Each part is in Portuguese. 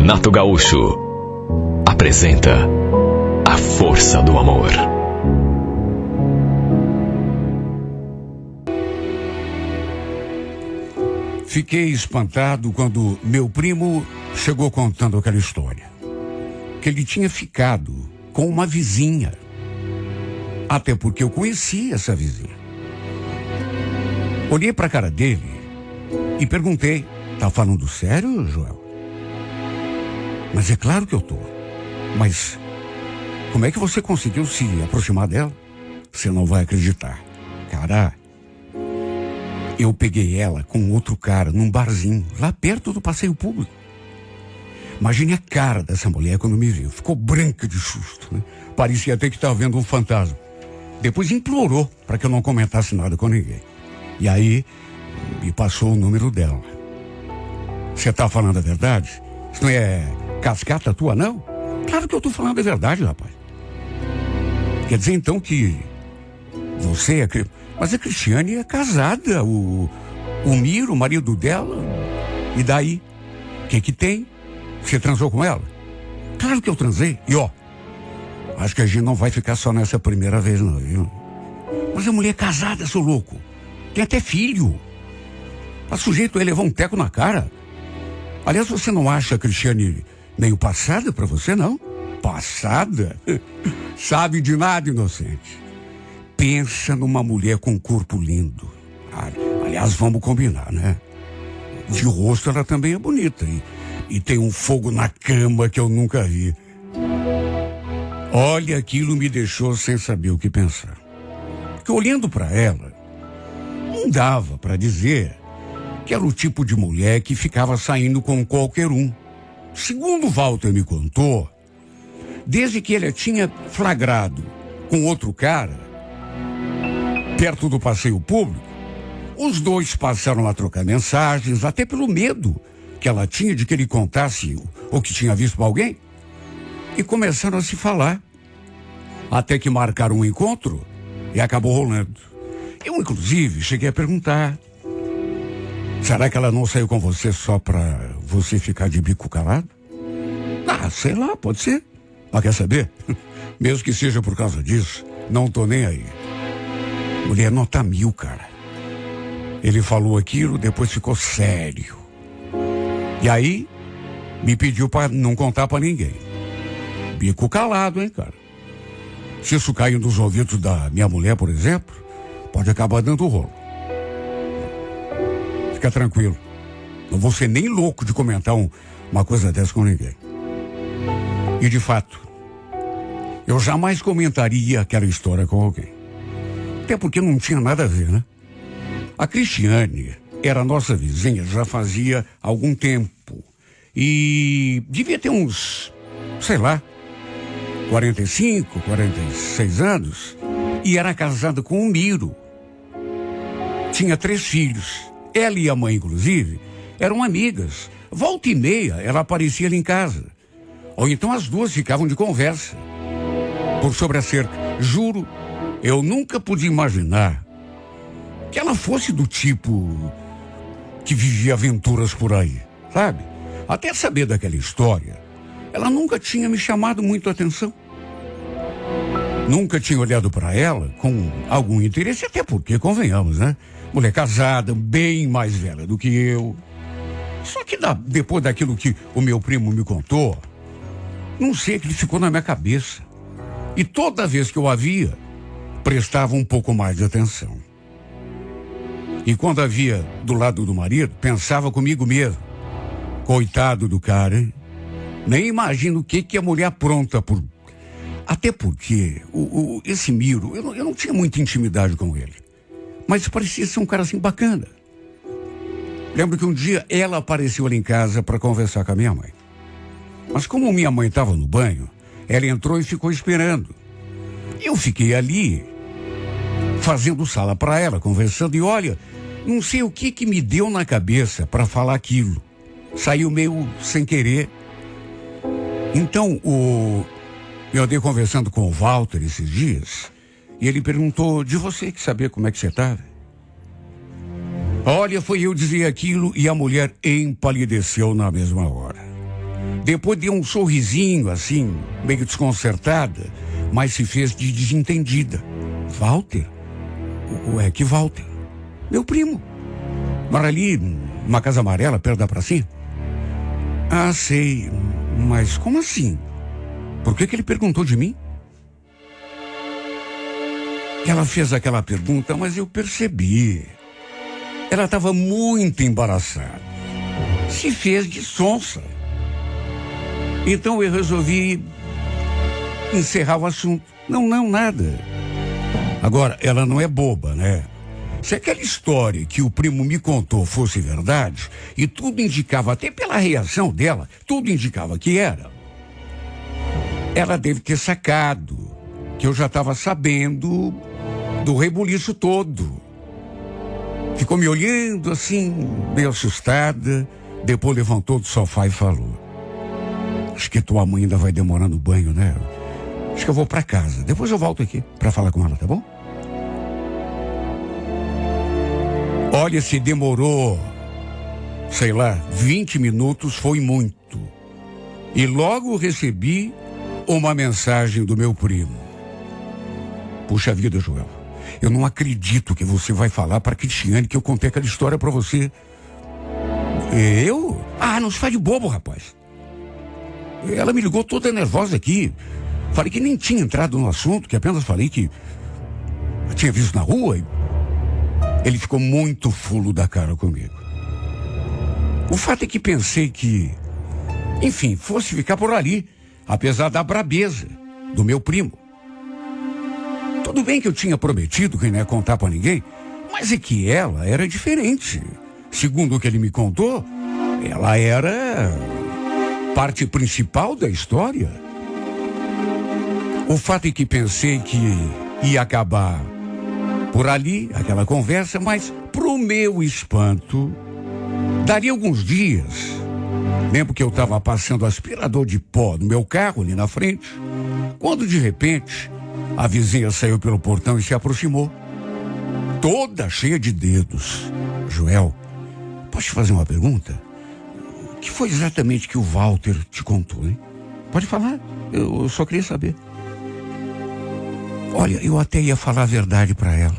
Renato Gaúcho apresenta A Força do Amor. Fiquei espantado quando meu primo chegou contando aquela história. Que ele tinha ficado com uma vizinha. Até porque eu conhecia essa vizinha. Olhei para a cara dele e perguntei: tá falando sério, Joel? Mas é claro que eu tô. Mas como é que você conseguiu se aproximar dela? Você não vai acreditar. Cara, eu peguei ela com outro cara num barzinho, lá perto do passeio público. Imagine a cara dessa mulher quando me viu. Ficou branca de susto, né? Parecia até que estava vendo um fantasma. Depois implorou para que eu não comentasse nada com ninguém. E aí, me passou o número dela. Você tá falando a verdade? Isso não é cascata tua, não? Claro que eu tô falando a verdade, rapaz. Quer dizer, então, que você é... Mas a Cristiane é casada. O Miro, o marido dela. E daí? O que tem? Você transou com ela? Claro que eu transei. E ó, acho que a gente não vai ficar só nessa primeira vez, não, viu? Mas a mulher é casada, seu louco. Tem até filho. A sujeito aí levou um teco na cara. Aliás, você não acha a Cristiane meio passada pra você, não? Passada? Sabe de nada, inocente. Pensa numa mulher com um corpo lindo. Aliás, vamos combinar, né? De rosto ela também é bonita. E tem um fogo na cama que eu nunca vi. Olha, aquilo me deixou sem saber o que pensar. Porque olhando pra ela, não dava pra dizer que era o tipo de mulher que ficava saindo com qualquer um. Segundo Walter me contou, desde que ele a tinha flagrado com outro cara, perto do passeio público, os dois passaram a trocar mensagens, até pelo medo que ela tinha de que ele contasse o que tinha visto pra alguém, e começaram a se falar, até que marcaram um encontro e acabou rolando. Eu, inclusive, cheguei a perguntar: será que ela não saiu com você só pra você ficar de bico calado? Ah, sei lá, pode ser. Mas quer saber? Mesmo que seja por causa disso, não tô nem aí. Mulher nota 1000, cara. Ele falou aquilo, depois ficou sério. E aí, me pediu pra não contar pra ninguém. Bico calado, hein, cara? Se isso cair nos ouvidos da minha mulher, por exemplo, pode acabar dando rolo. Fica tranquilo. Não vou ser nem louco de comentar uma coisa dessa com ninguém. E de fato, eu jamais comentaria aquela história com alguém. Até porque não tinha nada a ver, né? A Cristiane era nossa vizinha já fazia algum tempo. E devia ter uns, sei lá, 45, 46 anos. E era casada com o Miro. Tinha 3 filhos. Ela e a mãe, inclusive, eram amigas. Volta e meia, ela aparecia ali em casa. Ou então as duas ficavam de conversa por sobre a cerca. Juro, eu nunca pude imaginar que ela fosse do tipo que vivia aventuras por aí, sabe? Até saber daquela história, ela nunca tinha me chamado muito a atenção. Nunca tinha olhado para ela com algum interesse, até porque, convenhamos, né? Mulher casada, bem mais velha do que eu. Só que depois daquilo que o meu primo me contou, não sei, que ele ficou na minha cabeça. E toda vez que eu a via, prestava um pouco mais de atenção. E quando a via do lado do marido, pensava comigo mesmo: coitado do cara, hein? Nem imagino o que a mulher apronta por... Até porque esse Miro, eu não tinha muita intimidade com ele. Mas parecia ser um cara assim bacana. Lembro que um dia ela apareceu ali em casa para conversar com a minha mãe. Mas como minha mãe estava no banho, ela entrou e ficou esperando. Eu fiquei ali, fazendo sala para ela, conversando. E olha, não sei o que me deu na cabeça para falar aquilo. Saiu meio sem querer. Então, eu andei conversando com o Walter esses dias, e ele perguntou: de você que sabia como é que você estava? Olha, foi eu dizer aquilo e a mulher empalideceu na mesma hora. Depois deu um sorrisinho assim, meio desconcertada, mas se fez de desentendida. Walter? Que Walter? Meu primo. Mora ali, numa casa amarela, perto da pracinha. Ah, sei, mas como assim? Por que ele perguntou de mim? Ela fez aquela pergunta, mas eu percebi. Ela estava muito embaraçada. Se fez de sonsa. Então eu resolvi encerrar o assunto. Não, nada. Agora, ela não é boba, né? Se aquela história que o primo me contou fosse verdade, e tudo indicava, até pela reação dela, tudo indicava que era, ela deve ter sacado que eu já estava sabendo do rebuliço todo. Ficou me olhando assim, meio assustada, depois levantou do sofá e falou: acho que tua mãe ainda vai demorar no banho, né? Acho que eu vou para casa, depois eu volto aqui para falar com ela, tá bom? Olha, se demorou, sei lá, 20 minutos foi muito. E logo recebi uma mensagem do meu primo. Puxa vida, Joel, eu não acredito que você vai falar para Cristiane que eu contei aquela história para você. Eu? Ah, não se faz de bobo, rapaz. Ela me ligou toda nervosa aqui. Falei que nem tinha entrado no assunto, que apenas falei que eu tinha visto na rua. Ele ficou muito fulo da cara comigo. O fato é que pensei que, enfim, fosse ficar por ali, apesar da brabeza do meu primo. Tudo bem que eu tinha prometido que não ia contar pra ninguém, mas é que ela era diferente. Segundo o que ele me contou, ela era parte principal da história. O fato é que pensei que ia acabar por ali, aquela conversa, mas pro meu espanto, daria alguns dias. Lembro que eu estava passando aspirador de pó no meu carro ali na frente, quando de repente a vizinha saiu pelo portão e se aproximou, toda cheia de dedos. Joel, posso te fazer uma pergunta? O que foi exatamente que o Walter te contou, hein? Pode falar, eu só queria saber. Olha, eu até ia falar a verdade para ela,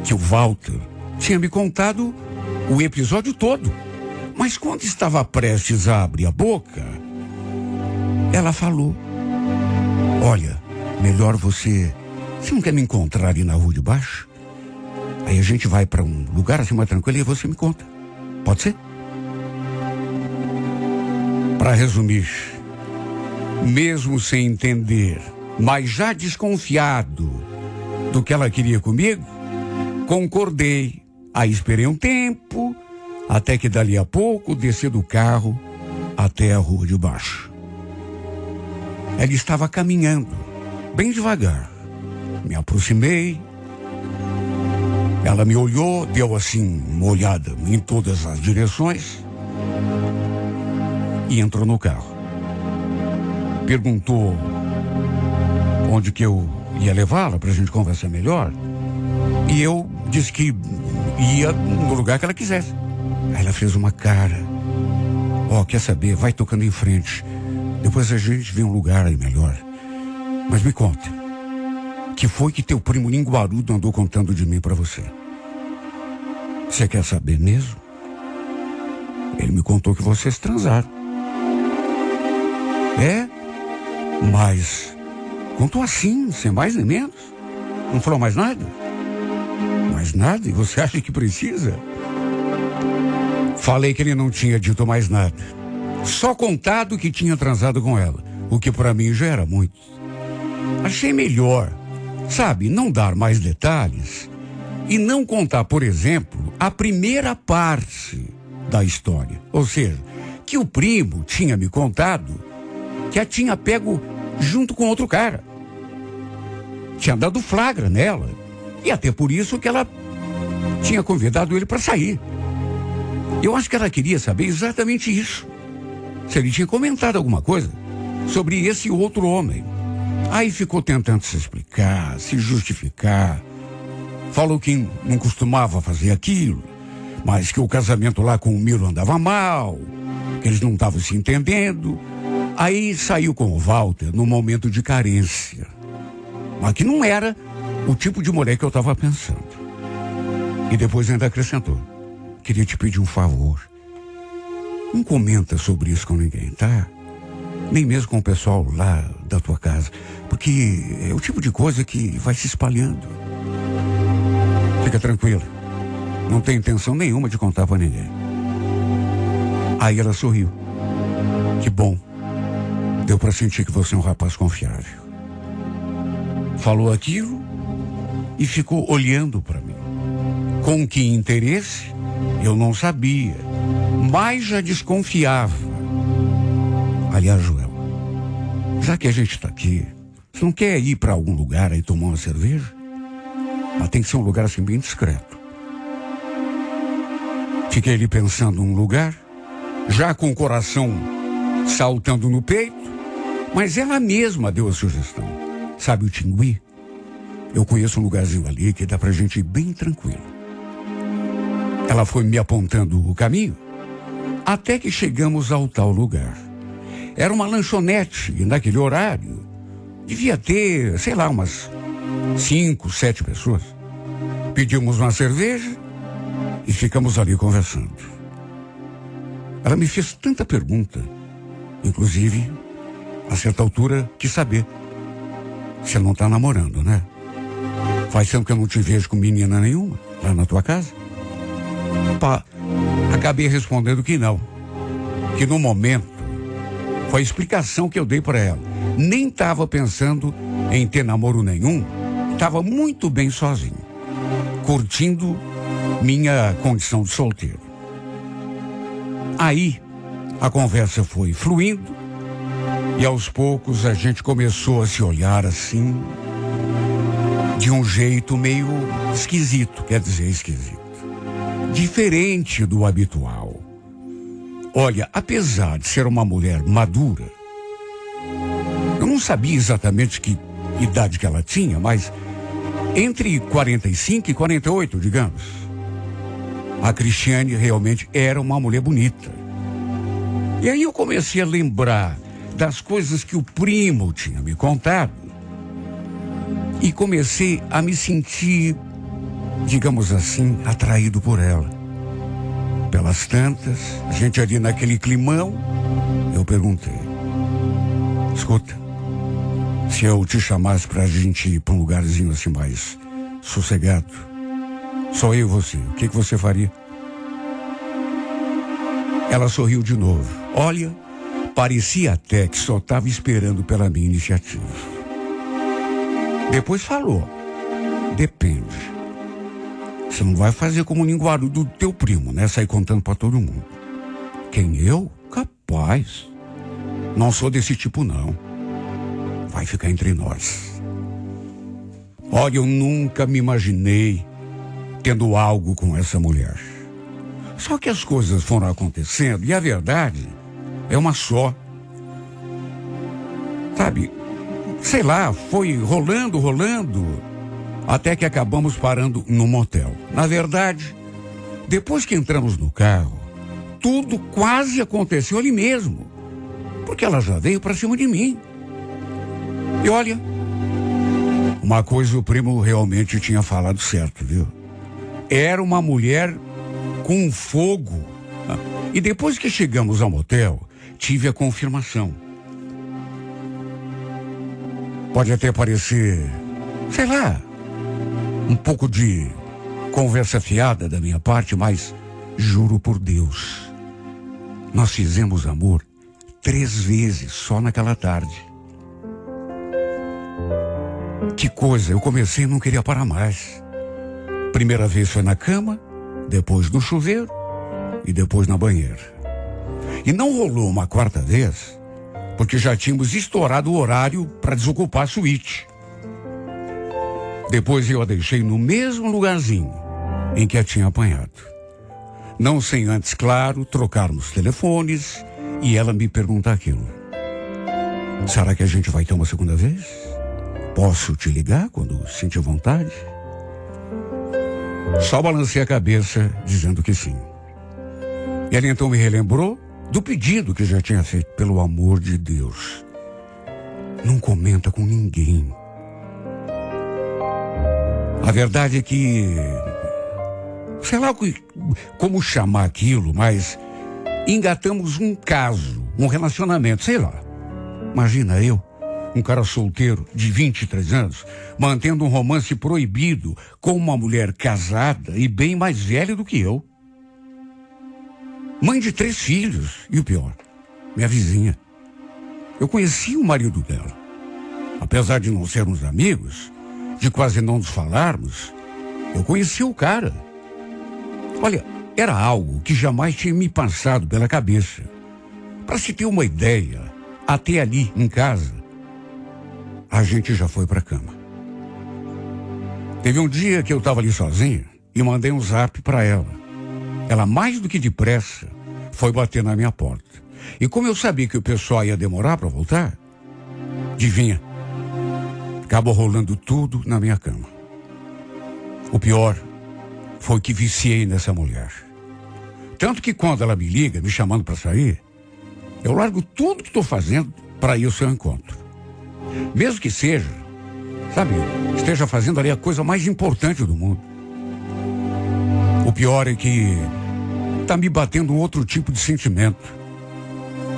que o Walter tinha me contado o episódio todo, mas quando estava prestes a abrir a boca, ela falou: olha, melhor você não quer me encontrar ali na rua de baixo? Aí a gente vai para um lugar assim mais tranquilo e você me conta. Pode ser? Para resumir, mesmo sem entender, mas já desconfiado do que ela queria comigo, concordei. Aí esperei um tempo, até que dali a pouco desci do carro até a rua de baixo. Ela estava caminhando, bem devagar. Me aproximei. Ela me olhou, deu assim uma olhada em todas as direções e entrou no carro. Perguntou onde que eu ia levá-la para a gente conversar melhor. E eu disse que ia no lugar que ela quisesse. Aí ela fez uma cara. Quer saber? Vai tocando em frente. Depois a gente vê um lugar aí melhor. Mas me conta, que foi que teu primo linguarudo andou contando de mim para você? Você quer saber mesmo? Ele me contou que vocês transaram. É? Mas contou assim, sem mais nem menos? Não falou mais nada? Mais nada? E você acha que precisa? Falei que ele não tinha dito mais nada. Só contado que tinha transado com ela, o que para mim já era muito. Achei melhor, sabe, não dar mais detalhes e não contar, por exemplo, a primeira parte da história. Ou seja, que o primo tinha me contado que a tinha pego junto com outro cara. Tinha dado flagra nela. E até por isso que ela tinha convidado ele para sair. Eu acho que ela queria saber exatamente isso. Se ele tinha comentado alguma coisa sobre esse outro homem. Aí ficou tentando se explicar, se justificar. Falou que não costumava fazer aquilo, mas que o casamento lá com o Milo andava mal, que eles não estavam se entendendo. Aí saiu com o Walter num momento de carência. Mas que não era o tipo de mulher que eu estava pensando. E depois ainda acrescentou: queria te pedir um favor. Não comenta sobre isso com ninguém, tá? Nem mesmo com o pessoal lá da tua casa. Porque é o tipo de coisa que vai se espalhando. Fica tranquila. Não tem intenção nenhuma de contar pra ninguém. Aí ela sorriu. Que bom. Deu pra sentir que você é um rapaz confiável. Falou aquilo e ficou olhando pra mim. Com que interesse, eu não sabia, mas já desconfiava. Aliás, Joel, já que a gente tá aqui, você não quer ir pra algum lugar aí tomar uma cerveja? Mas tem que ser um lugar assim bem discreto. Fiquei ali pensando num lugar, já com o coração saltando no peito, mas ela mesma deu a sugestão. Sabe o Tingui? Eu conheço um lugarzinho ali que dá pra gente ir bem tranquilo. Ela foi me apontando o caminho, até que chegamos ao tal lugar. Era uma lanchonete, e naquele horário devia ter, sei lá, umas 5, 7 pessoas. Pedimos uma cerveja e ficamos ali conversando. Ela me fez tanta pergunta, inclusive, a certa altura, quis saber: você não tá namorando, né? Faz tempo que eu não te vejo com menina nenhuma lá na tua casa? Pá, acabei respondendo que não. Que no momento, foi a explicação que eu dei para ela. Nem estava pensando em ter namoro nenhum. Estava muito bem sozinho, curtindo minha condição de solteiro. Aí, a conversa foi fluindo e aos poucos a gente começou a se olhar assim, de um jeito meio esquisito, quer dizer, esquisito. Diferente do habitual. Olha, apesar de ser uma mulher madura, eu não sabia exatamente que idade que ela tinha, mas entre 45 e 48, digamos. A Cristiane realmente era uma mulher bonita. E aí eu comecei a lembrar das coisas que o primo tinha me contado e comecei a me sentir, digamos assim, atraído por ela. Pelas tantas, a gente ali naquele climão, eu perguntei: escuta, se eu te chamasse pra gente ir pra um lugarzinho assim mais sossegado, só eu e você, o que você faria? Ela sorriu de novo. Olha, parecia até que só estava esperando pela minha iniciativa. Depois falou: depende. Você não vai fazer como o linguado do teu primo, né? Sair contando pra todo mundo. Quem, eu? Capaz. Não sou desse tipo, não. Vai ficar entre nós. Olha, eu nunca me imaginei tendo algo com essa mulher. Só que as coisas foram acontecendo e a verdade é uma só. Sabe, sei lá, foi rolando, até que acabamos parando num motel. Na verdade, depois que entramos no carro, tudo quase aconteceu ali mesmo, porque ela já veio pra cima de mim. E olha, uma coisa o primo realmente tinha falado certo, viu? Era uma mulher com fogo. E depois que chegamos ao motel, tive a confirmação. Pode até parecer, sei lá, um pouco de conversa fiada da minha parte, mas juro por Deus, nós fizemos amor 3 vezes só naquela tarde. Que coisa, eu comecei e não queria parar mais. Primeira vez foi na cama, depois no chuveiro e depois na banheira. E não rolou uma 4ª vez, porque já tínhamos estourado o horário para desocupar a suíte. Depois eu a deixei no mesmo lugarzinho em que a tinha apanhado. Não sem antes, claro, trocarmos telefones e ela me perguntar aquilo: será que a gente vai ter uma 2ª vez? Posso te ligar quando sentir vontade? Só balancei a cabeça dizendo que sim. Ela então me relembrou do pedido que já tinha feito. Pelo amor de Deus, não comenta com ninguém. A verdade é que, sei lá como chamar aquilo, mas engatamos um caso, um relacionamento, sei lá. Imagina eu, um cara solteiro de 23 anos, mantendo um romance proibido com uma mulher casada e bem mais velha do que eu. Mãe de 3 filhos, e o pior, minha vizinha. Eu conheci o marido dela. Apesar de não sermos amigos, de quase não nos falarmos, eu conheci o cara. Olha, era algo que jamais tinha me passado pela cabeça. Para se ter uma ideia, até ali em casa, a gente já foi para a cama. Teve um dia que eu estava ali sozinho e mandei um zap para ela. Ela, mais do que depressa, foi bater na minha porta. E como eu sabia que o pessoal ia demorar para voltar, adivinha? Acabou rolando tudo na minha cama. O pior foi que viciei nessa mulher. Tanto que quando ela me liga, me chamando para sair, eu largo tudo que estou fazendo para ir ao seu encontro. Mesmo que seja, sabe, esteja fazendo ali a coisa mais importante do mundo. O pior é que está me batendo um outro tipo de sentimento,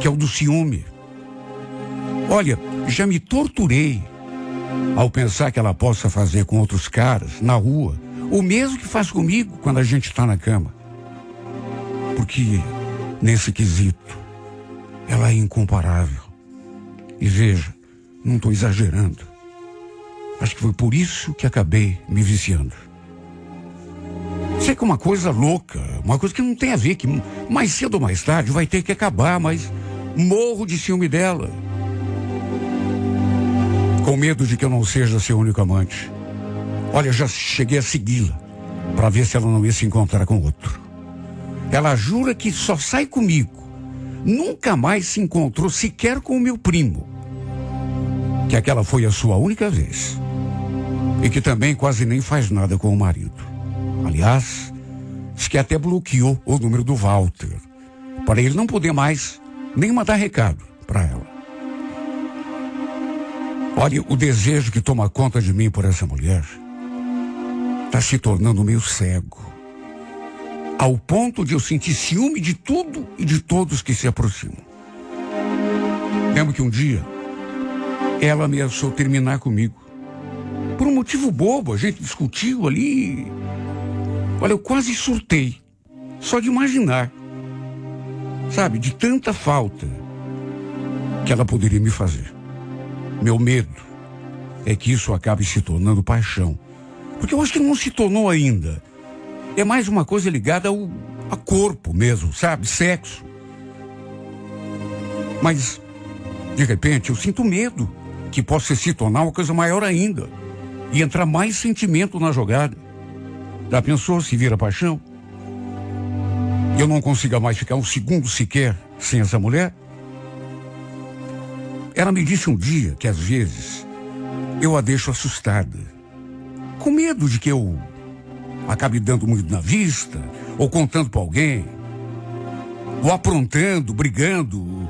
que é o do ciúme. Olha, já me torturei ao pensar que ela possa fazer com outros caras na rua o mesmo que faz comigo quando a gente está na cama. Porque nesse quesito ela é incomparável. E veja, não estou exagerando. Acho que foi por isso que acabei me viciando. Sei que é uma coisa louca, uma coisa que não tem a ver, que mais cedo ou mais tarde vai ter que acabar, mas morro de ciúme dela. Com medo de que eu não seja seu único amante. Olha, já cheguei a segui-la para ver se ela não ia se encontrar com outro. Ela jura que só sai comigo. Nunca mais se encontrou sequer com o meu primo. Que aquela foi a sua única vez. E que também quase nem faz nada com o marido. Aliás, diz que até bloqueou o número do Walter, para ele não poder mais nem mandar recado para ela. Olha, o desejo que toma conta de mim por essa mulher está se tornando meio cego. Ao ponto de eu sentir ciúme de tudo e de todos que se aproximam. Lembro que um dia ela ameaçou terminar comigo. Por um motivo bobo, a gente discutiu ali. Olha, eu quase surtei. Só de imaginar. Sabe, de tanta falta que ela poderia me fazer. Meu medo é que isso acabe se tornando paixão. Porque eu acho que não se tornou ainda. É mais uma coisa ligada a corpo mesmo, sabe? Sexo. Mas, de repente, eu sinto medo que possa se tornar uma coisa maior ainda. E entrar mais sentimento na jogada. Já pensou se vira paixão? E eu não consiga mais ficar um segundo sequer sem essa mulher? Ela me disse um dia que às vezes eu a deixo assustada. Com medo de que eu acabe dando muito na vista, ou contando para alguém, ou aprontando, brigando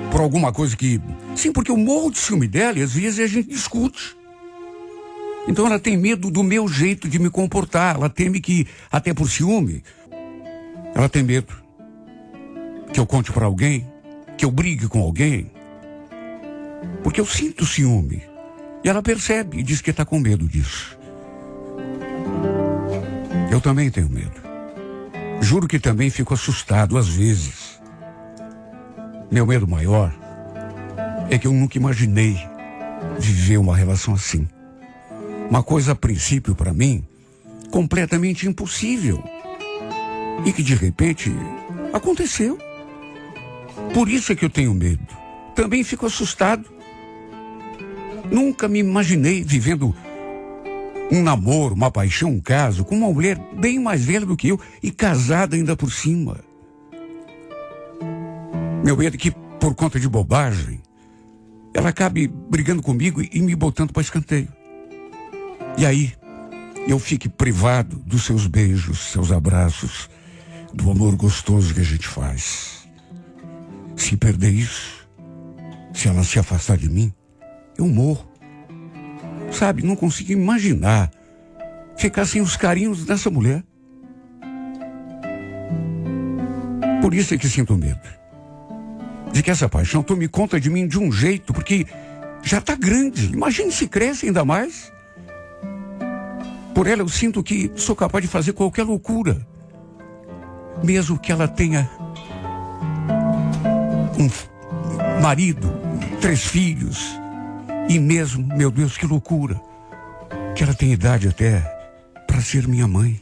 por alguma coisa que... Sim, porque eu morro de ciúme dela e às vezes a gente discute. Então ela tem medo do meu jeito de me comportar. Ela teme que, até por ciúme, ela tem medo que eu conte para alguém, que eu brigue com alguém. Porque eu sinto ciúme. E ela percebe e diz que está com medo disso. Eu também tenho medo. Juro que também fico assustado às vezes. Meu medo maior é que eu nunca imaginei viver uma relação assim. Uma coisa, a princípio, para mim, completamente impossível. E que, de repente, aconteceu. Por isso é que eu tenho medo. Também fico assustado. Nunca me imaginei vivendo um namoro, uma paixão, um caso, com uma mulher bem mais velha do que eu e casada ainda por cima. Meu medo é que, por conta de bobagem, ela acabe brigando comigo e me botando para escanteio. E aí, eu fique privado dos seus beijos, seus abraços, do amor gostoso que a gente faz. Se perder isso, se ela se afastar de mim, eu morro. Sabe, não consigo imaginar ficar sem os carinhos dessa mulher. Por isso é que sinto medo de que essa paixão tome conta de mim de um jeito, porque já está grande. Imagine se cresce ainda mais. Por ela eu sinto que sou capaz de fazer qualquer loucura, mesmo que ela tenha um marido, 3 filhos, e mesmo, meu Deus, que loucura, que ela tem idade até para ser minha mãe.